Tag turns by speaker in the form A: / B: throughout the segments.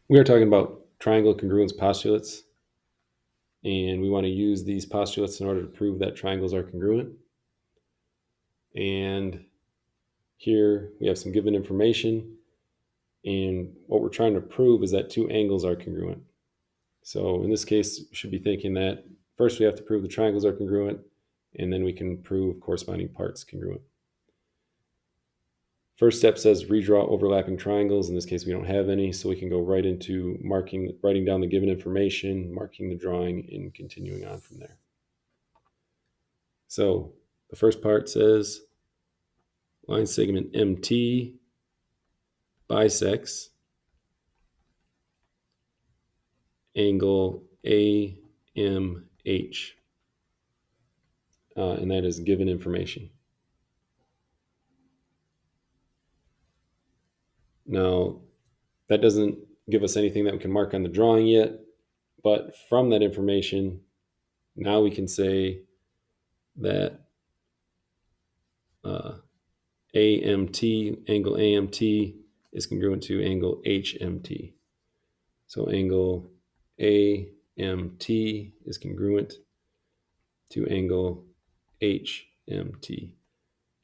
A: We are talking about triangle congruence postulates, and we want to use these postulates in order to prove that triangles are congruent. And here we have some given information, and what we're trying to prove is that two angles are congruent. So in this case, we should be thinking that first we have to prove the triangles are congruent, and then we can prove corresponding parts congruent. First step says redraw overlapping triangles. In this case, we don't have any, so we can go right into writing down the given information, marking the drawing, and continuing on from there. So the first part says line segment MT bisects angle AMH, and that is given information. Now, that doesn't give us anything that we can mark on the drawing yet, but from that information, now we can say that angle AMT is congruent to angle HMT. So angle AMT is congruent to angle HMT,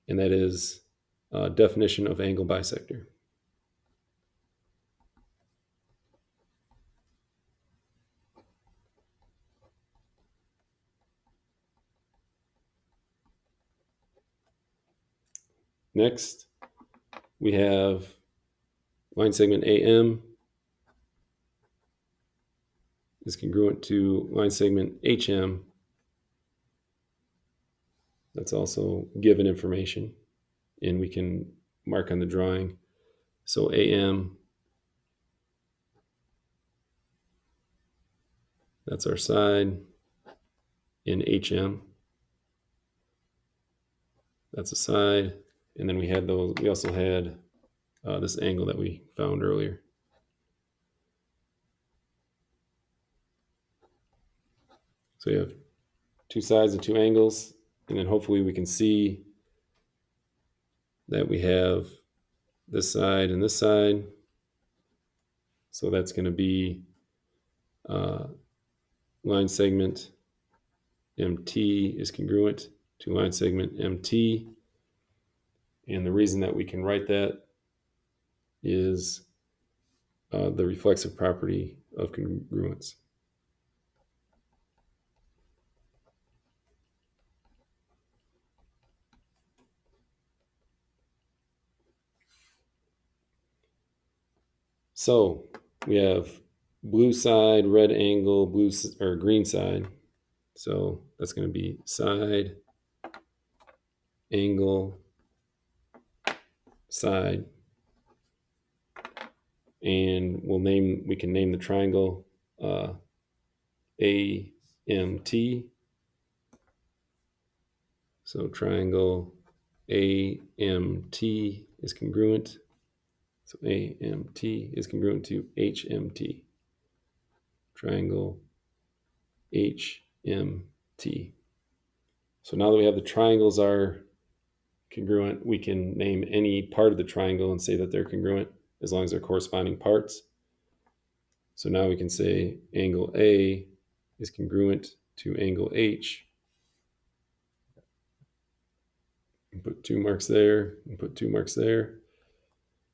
A: and that is a definition of angle bisector. Next, we have line segment AM is congruent to line segment HM. That's also given information, and we can mark on the drawing. So AM, that's our side, and HM, that's a side, and then we had those. We also had this angle that we found earlier. So we have two sides and two angles, and then hopefully we can see that we have this side and this side. So that's going to be line segment MT is congruent to line segment MT. And the reason that we can write that is the reflexive property of congruence. So we have blue side, red angle, green side. So that's going to be side, angle, side, and we can name the triangle AMT. So triangle AMT is congruent. So AMT is congruent to HMT. Triangle HMT. So now that we have the triangles are congruent, we can name any part of the triangle and say that they're congruent as long as they're corresponding parts. So now we can say angle A is congruent to angle H. And put 2 marks there and put 2 marks there.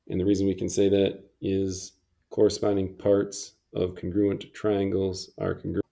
A: And the reason we can say that is corresponding parts of congruent triangles are congruent.